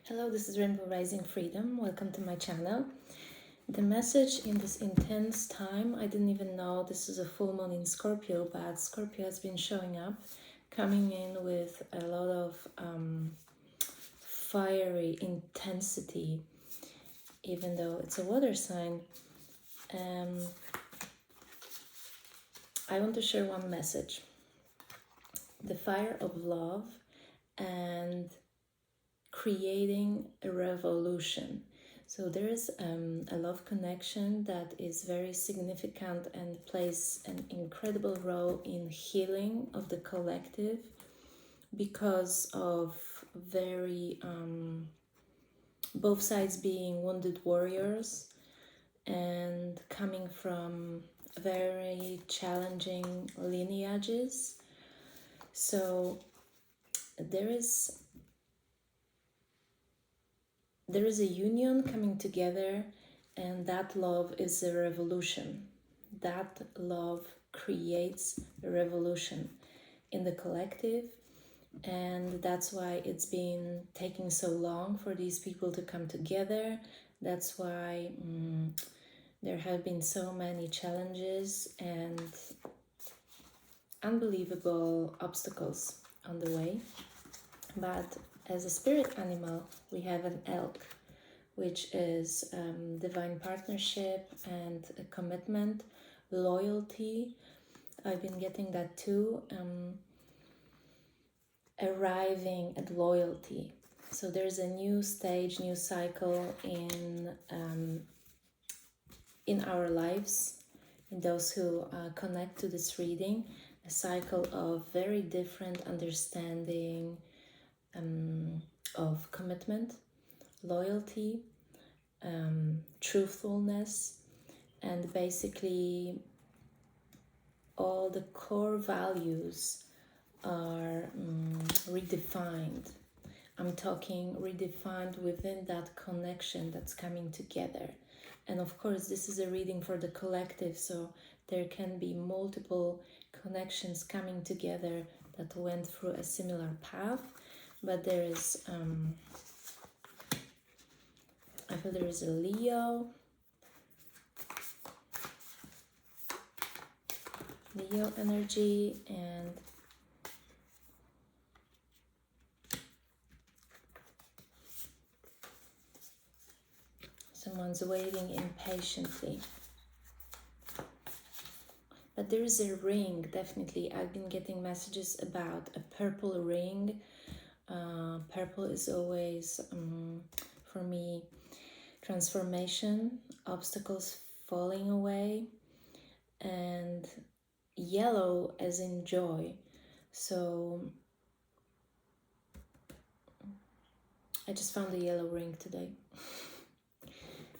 Hello, this is Rainbow Rising Freedom. Welcome to my channel. The message in this intense time, I didn't even know this is a full moon in Scorpio, but Scorpio has been showing up, coming in with a lot of fiery intensity, even though it's a water sign. I want to share one message. The fire of love and creating a revolution. So there is a love connection that is very significant and plays an incredible role in healing of the collective because of very both sides being wounded warriors and coming from very challenging lineages. So there is a union coming together, and that love is a revolution. That love creates a revolution in the collective, and that's why it's been taking so long for these people to come together. That's why there have been so many challenges and unbelievable obstacles on the way. But as a spirit animal, we have an elk, which is divine partnership and a commitment, loyalty. I've been getting that too, arriving at loyalty. So there's a new stage, new cycle in our lives, in those who connect to this reading, a cycle of very different understanding of commitment, loyalty, truthfulness, and basically all the core values are redefined. I'm talking redefined within that connection that's coming together. And of course, this is a reading for the collective, so there can be multiple connections coming together that went through a similar path. But there is, I feel there is a Leo energy, and someone's waiting impatiently. But there is a ring, definitely. I've been getting messages about a purple ring. Purple is always, for me, transformation, obstacles falling away, and yellow as in joy. So I just found a yellow ring today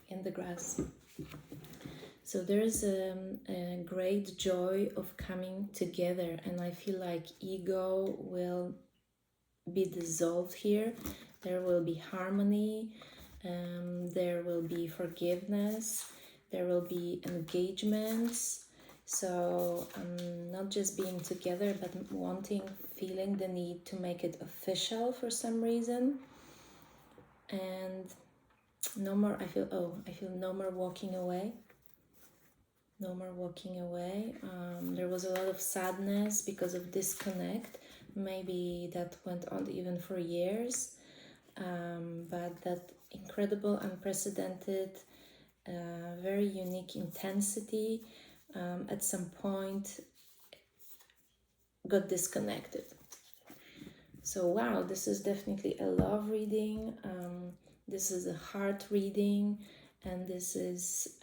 in the grass. So there is a great joy of coming together, and I feel like ego will be dissolved here. There will be harmony, there will be forgiveness, there will be engagements. So not just being together, but feeling the need to make it official for some reason. And no more, I feel no more walking away. No more walking away. There was a lot of sadness because of disconnect. Maybe that went on even for years. But that incredible, unprecedented, very unique intensity at some point got disconnected. So wow, this is definitely a love reading. This is a heart reading, and this is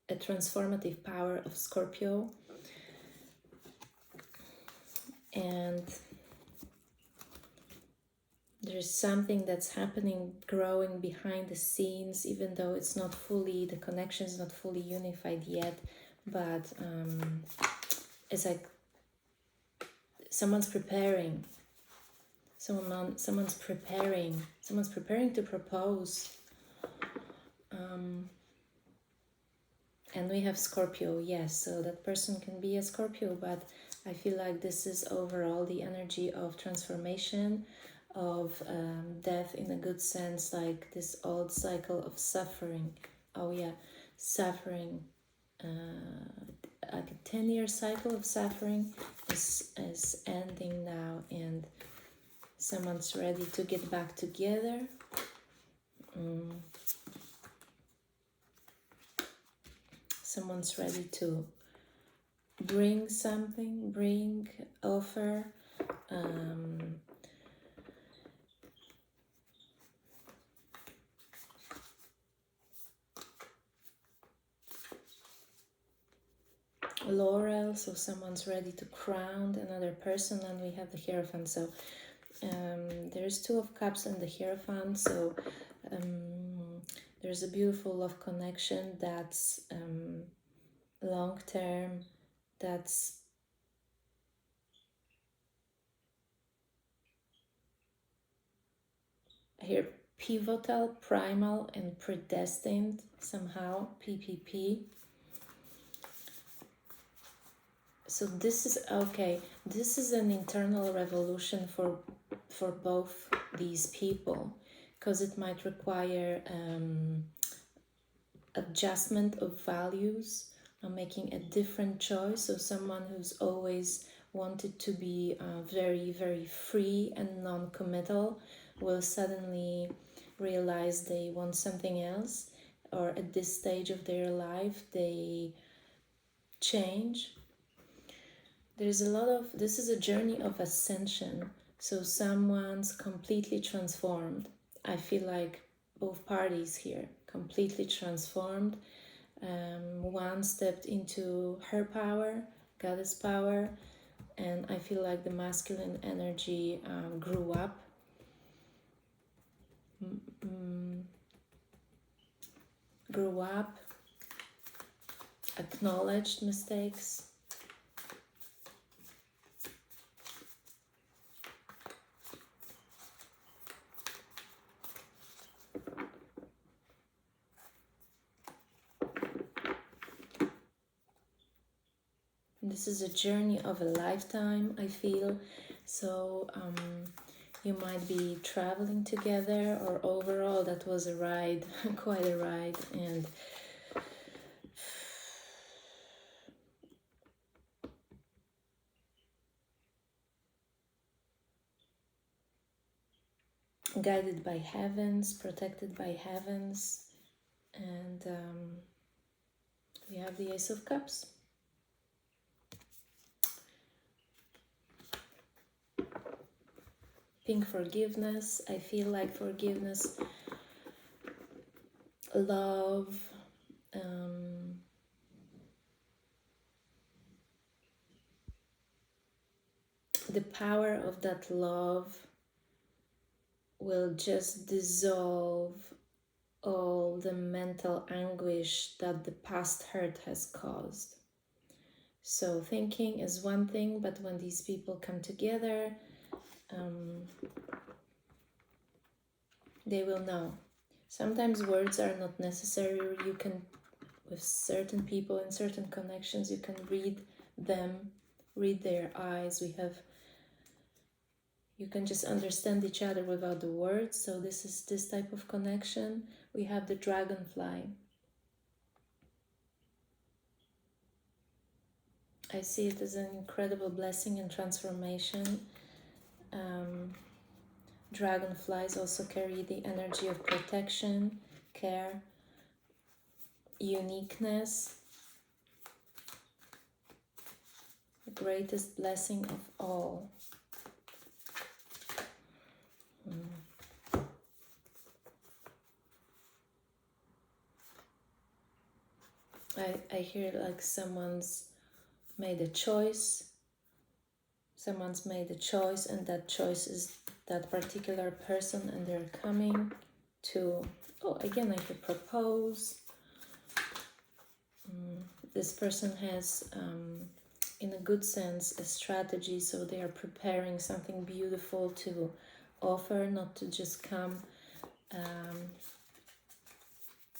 a transformative power of Scorpio. And there's something that's happening, growing behind the scenes, even though it's not fully, the connection is not fully unified yet. But it's like someone's preparing. Someone's preparing to propose. And we have Scorpio, yes, so that person can be a Scorpio, but I feel like this is overall the energy of transformation, of death in a good sense, like this old cycle of suffering. Oh yeah, suffering. Like a 10-year cycle of suffering is ending now, and someone's ready to get back together. Someone's ready to bring something, offer. Laurel, so someone's ready to crown another person, and we have the Hierophant. So there's Two of Cups and the Hierophant, so there's a beautiful love connection that's long term, that's here pivotal, primal, and predestined somehow, PPP. So this is okay. This is an internal revolution for both these people, because it might require adjustment of values, making a different choice. So someone who's always wanted to be very, very free and non-committal will suddenly realize they want something else, or at this stage of their life they change. There's a lot of, this is a journey of ascension. So someone's completely transformed. I feel like both parties here completely transformed. One stepped into her power, goddess power, and I feel like the masculine energy grew up. Grew up, acknowledged mistakes. This is a journey of a lifetime, I feel. So you might be traveling together, or overall that was a ride, quite a ride. And guided by heavens, protected by heavens. And we have the Ace of Cups. Pink, forgiveness. I feel like forgiveness, love, the power of that love will just dissolve all the mental anguish that the past hurt has caused. So thinking is one thing, but when these people come together, they will know. Sometimes words are not necessary. You can, with certain people and certain connections, you can read them, read their eyes. You can just understand each other without the words. So this is this type of connection. We have the dragonfly. I see it as an incredible blessing and transformation. Dragonflies also carry the energy of protection, care, uniqueness, the greatest blessing of all. I hear like someone's made a choice. Someone's made a choice, and that choice is that particular person, and they're coming to, oh, again, I could propose. This person has, in a good sense, a strategy, so they are preparing something beautiful to offer, not to just come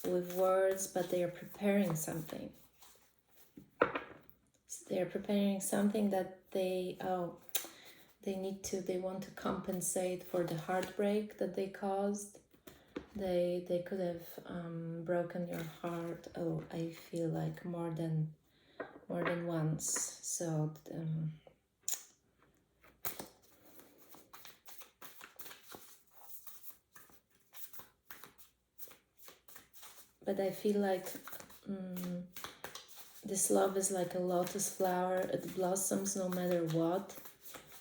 with words, but they are preparing something. They are preparing something that they, they want to compensate for the heartbreak that they caused. They could have broken your heart. Oh, I feel like more than once. So but I feel like this love is like a lotus flower. It blossoms no matter what.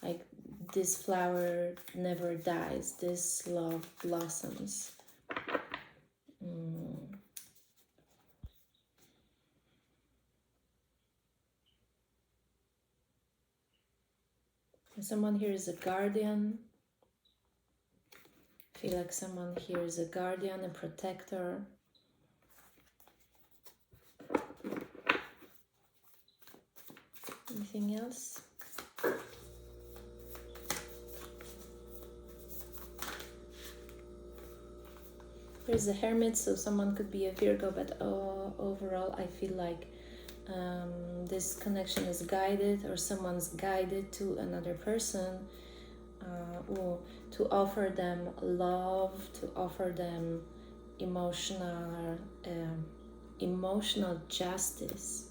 Like this flower never dies. This love blossoms. Someone here is a guardian. I feel like someone here is a guardian, a protector. Anything else? There's a hermit, so someone could be a Virgo, but overall I feel like this connection is guided, or someone's guided to another person, or to offer them love, to offer them emotional justice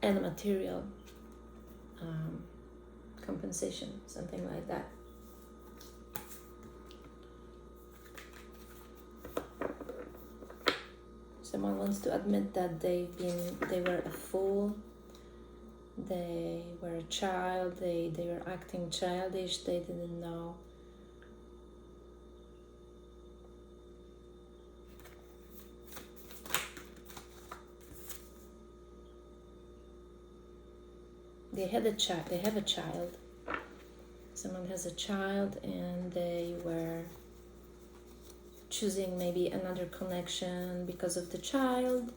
and material compensation, something like that. Someone wants to admit that they were a fool, they were a child, they were acting childish, they didn't know. They have a child. Someone has a child and they were choosing maybe another connection because of the child.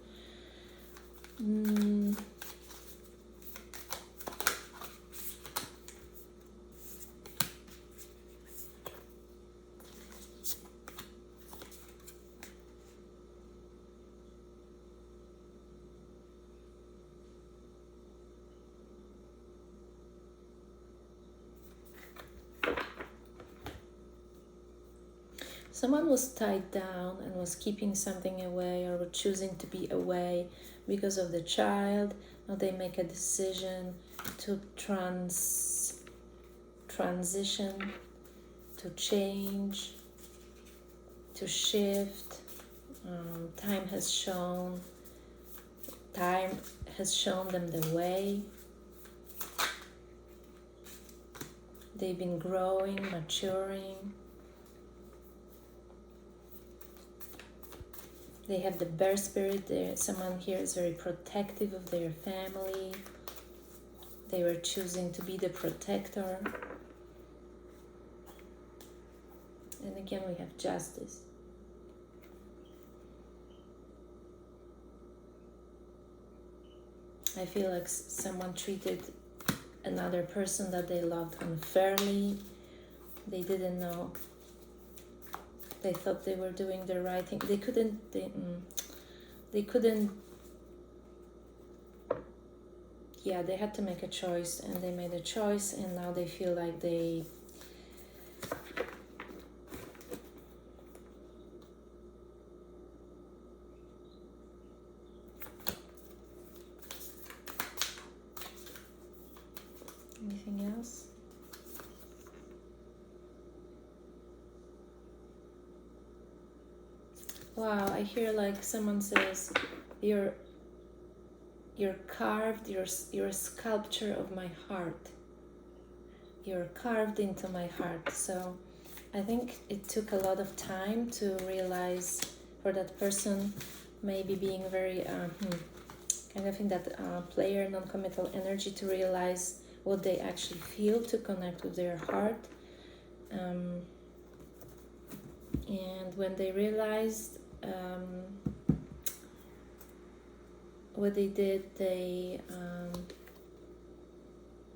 Someone was tied down and was keeping something away, or were choosing to be away because of the child. Now they make a decision to transition, to change, to shift. Time has shown them the way. They've been growing, maturing. They have the bear spirit. Someone here is very protective of their family. They were choosing to be the protector. And again, we have justice. I feel like someone treated another person that they loved unfairly. They didn't know. They thought they were doing the right thing. They couldn't. Yeah, they had to make a choice, and they made a choice, and now they feel like they. Anything else? Wow, I hear like someone says, you're carved, you're a sculpture of my heart. You're carved into my heart. So I think it took a lot of time to realize, for that person maybe being very kind of in that player non-committal energy, to realize what they actually feel, to connect with their heart. And when they realized what they did, they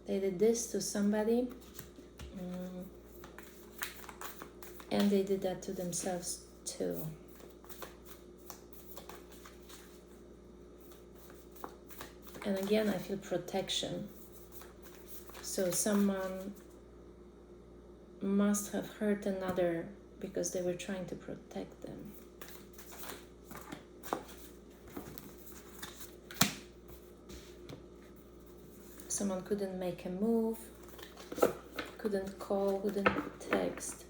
did this to somebody, and they did that to themselves too. And again, I feel protection. So someone must have hurt another because they were trying to protect them. Someone couldn't make a move, couldn't call, couldn't text.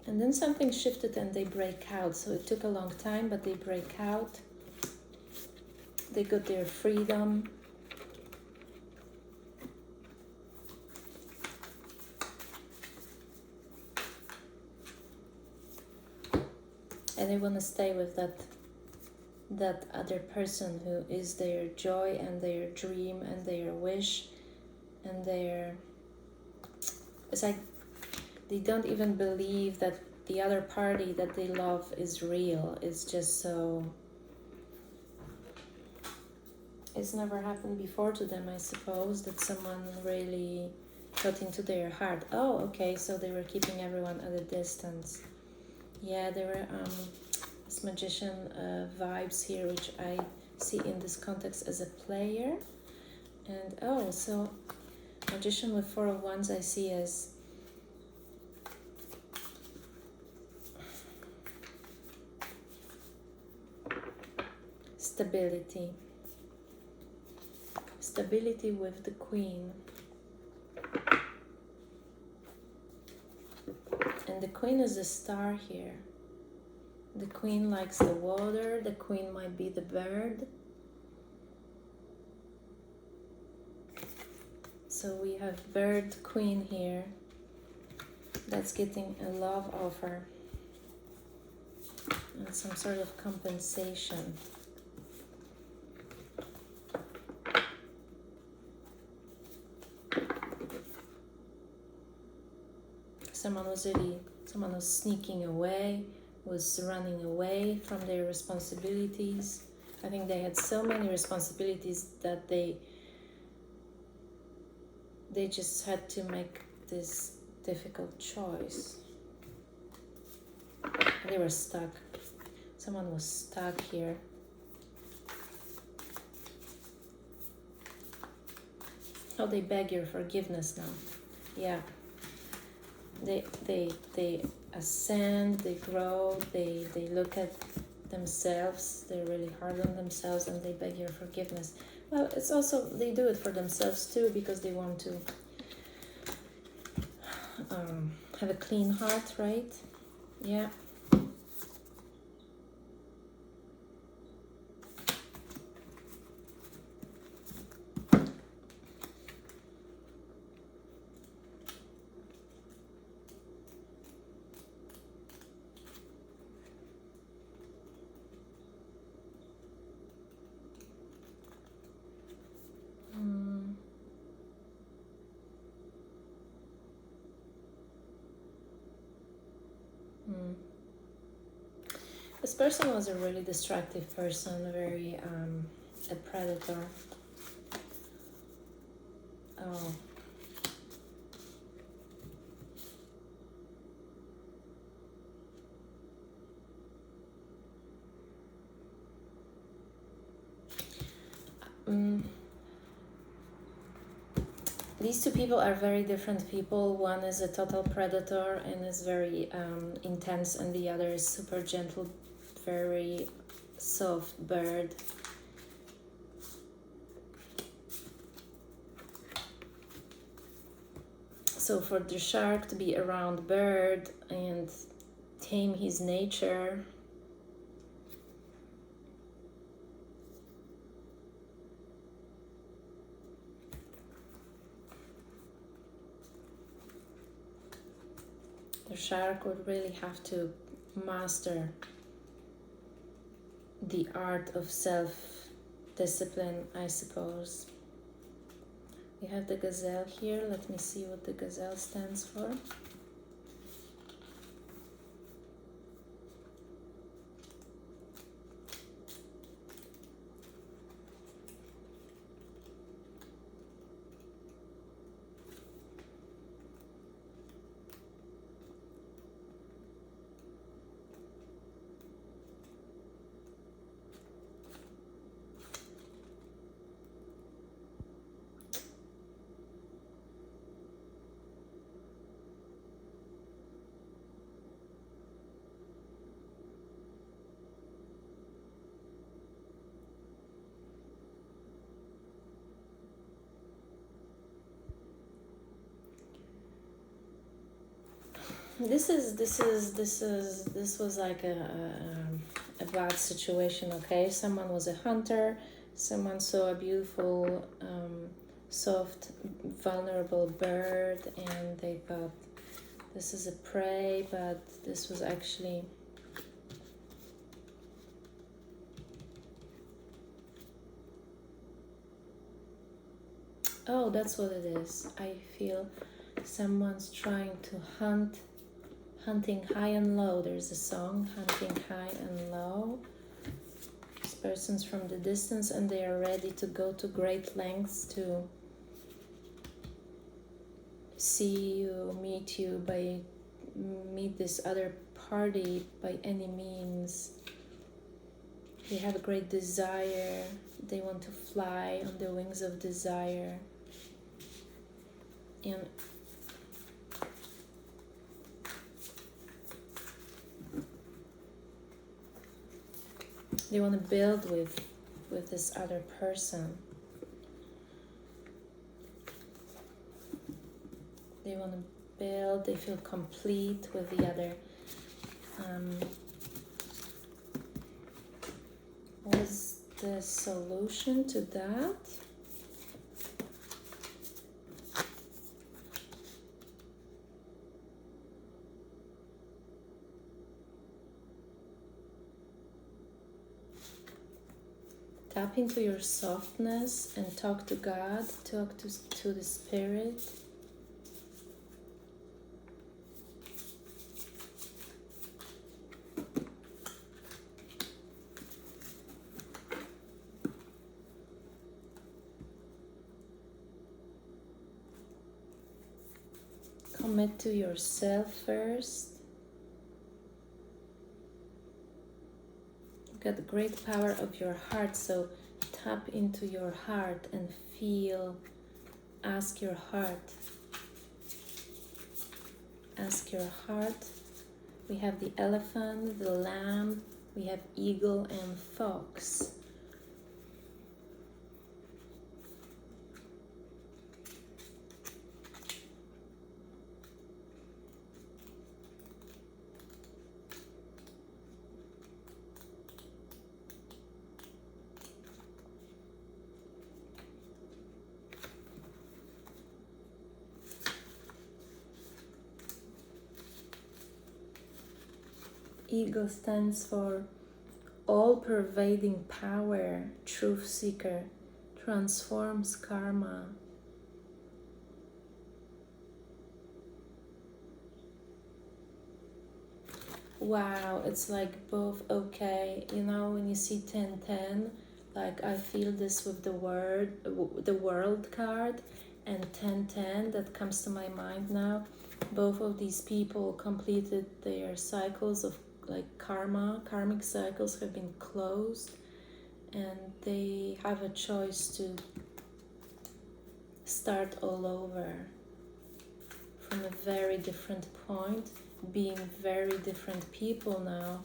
And then something shifted and they break out. So it took a long time, but they break out. They got their freedom. And they want to stay with that other person who is their joy and their dream and their wish and their... It's like they don't even believe that the other party that they love is real. It's just so... It's never happened before to them, I suppose, that someone really got into their heart. Oh, okay, so they were keeping everyone at a distance. Yeah, there were this magician vibes here, which I see in this context as a player. And oh, so magician with 4 of Wands I see as stability. Stability with the Queen. And the Queen is a star here. The Queen likes the water. The Queen might be the bird. So we have bird Queen here. That's getting a love offer. And some sort of compensation. Someone was sneaking away, was running away from their responsibilities. I think they had so many responsibilities that they just had to make this difficult choice. They were stuck. Someone was stuck here. Oh, they beg your forgiveness now. Yeah. They ascend, they grow, they look at themselves, they're really hard on themselves and they beg your forgiveness. Well, it's also, they do it for themselves too, because they want to have a clean heart, right? Yeah. This person was a really destructive person, very a predator. Oh. These two people are very different people. One is a total predator and is very intense, and the other is super gentle, very soft bird. So for the shark to be around bird and tame his nature, the shark would really have to master the art of self-discipline, I suppose. We have the gazelle here. Let me see what the gazelle stands for. This was like a bad situation. Okay, someone was a hunter. Someone saw a beautiful, soft, vulnerable bird, and they thought this is a prey, but this was actually. Oh, that's what it is. I feel someone's trying to hunting high and low. There's a song, hunting high and low. This person's from the distance and they are ready to go to great lengths to see you, meet this other party by any means. They have a great desire. They want to fly on the wings of desire. And they want to build with this other person. They want to build, they feel complete with the other. What is the solution to that? Tap into your softness and talk to God, talk to the Spirit. Commit to yourself first. You've got the great power of your heart, so tap into your heart and feel. Ask your heart. Ask your heart. We have the elephant, the lamb, we have eagle and fox. Eagle stands for all-pervading power, truth seeker, transforms karma. Wow, it's like both okay. You know, when you see 1010, like I feel this with the world card, and 1010 that comes to my mind now. Both of these people completed their cycles of like karmic cycles have been closed, and they have a choice to start all over from a very different point, being very different people now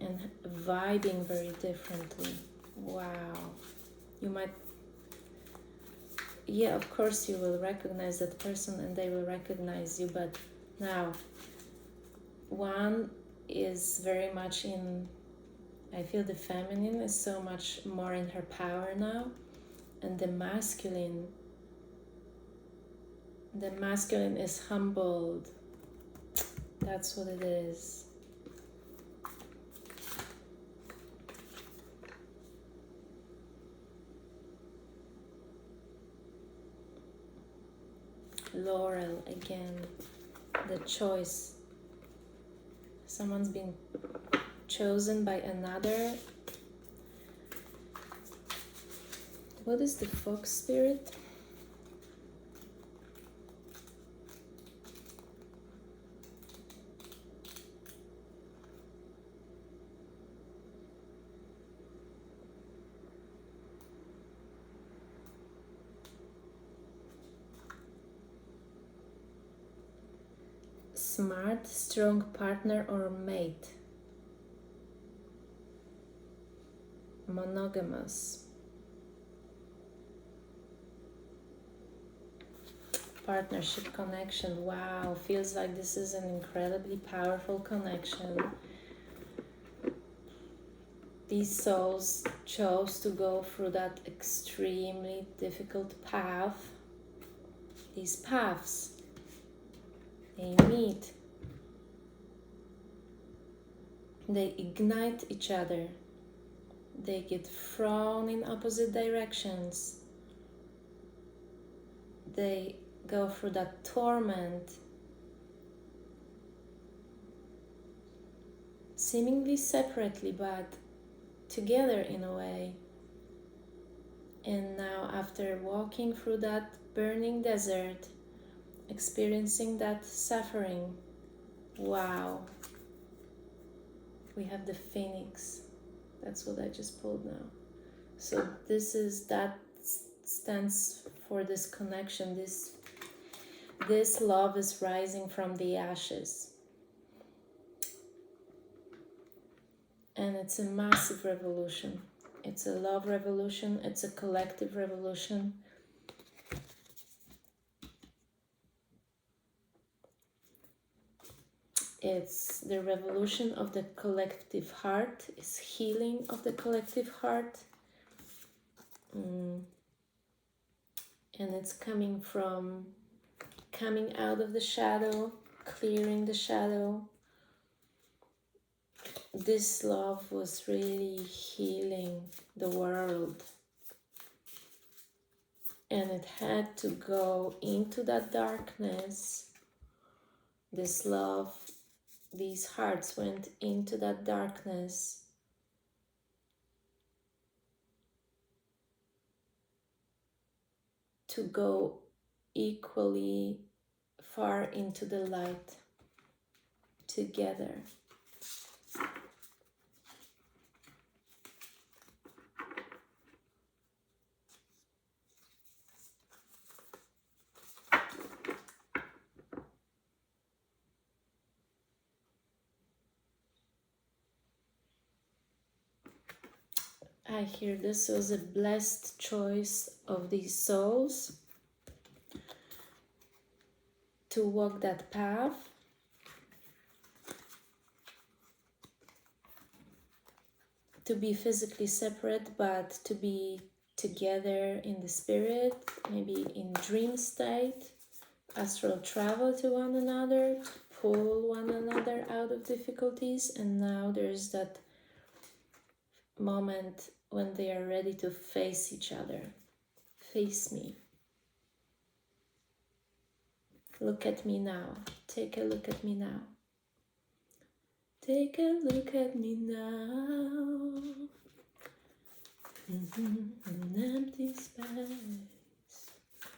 and vibing very differently. Wow. You might, yeah, of course you will recognize that person and they will recognize you, but now one is very much in, I feel the feminine is so much more in her power now, and the masculine is humbled. That's what it is. Laurel again, the choice. Someone's been chosen by another. What is the fox spirit? Smart, strong partner or mate. Monogamous. partnership connection. Wow, feels like this is an incredibly powerful connection. These souls chose to go through that extremely difficult path. These paths, they meet, they ignite each other, they get thrown in opposite directions, they go through that torment, seemingly separately but together in a way. And now, after walking through that burning desert, experiencing that suffering, wow, we have the phoenix. That's what I just pulled now. So that stands for this connection. This love is rising from the ashes. And it's a massive revolution. It's a love revolution. It's a collective revolution. It's the revolution of the collective heart. It's healing of the collective heart. And it's coming out of the shadow, clearing the shadow. This love was really healing the world. And it had to go into that darkness. This love, these hearts went into that darkness. To go equally far into the light together. I hear this was a blessed choice of these souls to walk that path, to be physically separate but to be together in the spirit, maybe in dream state, astral travel to one another, to pull one another out of difficulties. And now there's that moment when they are ready to face each other. Face me. Look at me now. Take a look at me now. Take a look at me now. An empty space.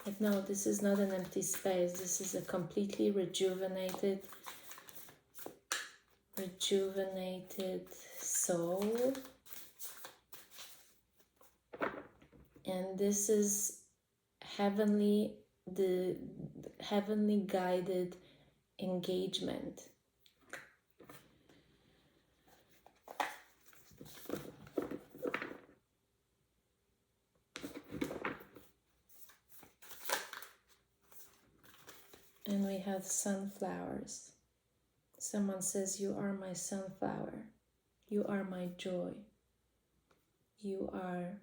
But no, this is not an empty space. This is a completely rejuvenated soul. And this is the heavenly guided engagement. And we have sunflowers. Someone says, "You are my sunflower. You are my joy. You are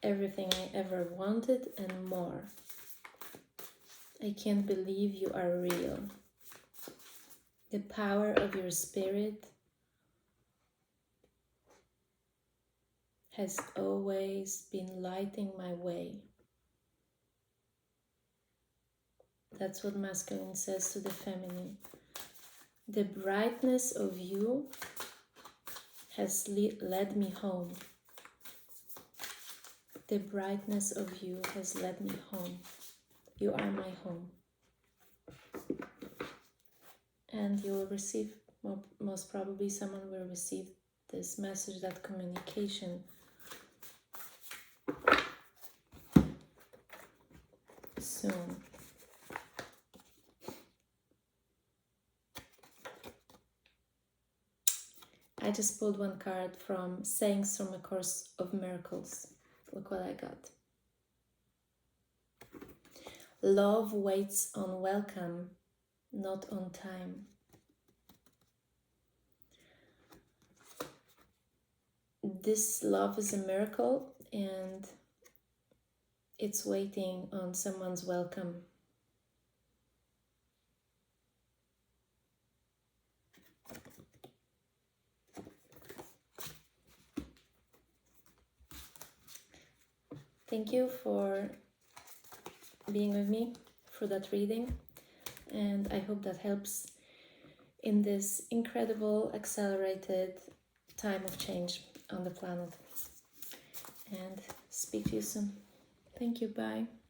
everything I ever wanted and more. I can't believe you are real. The power of your spirit has always been lighting my way." That's what masculine says to the feminine. The brightness of you has led me home. The brightness of you has led me home. You are my home. And you will receive, most probably someone will receive this message, that communication soon. I just pulled one card from Sayings from A Course of Miracles. Look what I got. Love waits on welcome, not on time. This love is a miracle and it's waiting on someone's welcome. Thank you for being with me for that reading, and I hope that helps in this incredible accelerated time of change on the planet. And speak to you soon. Thank you. Bye.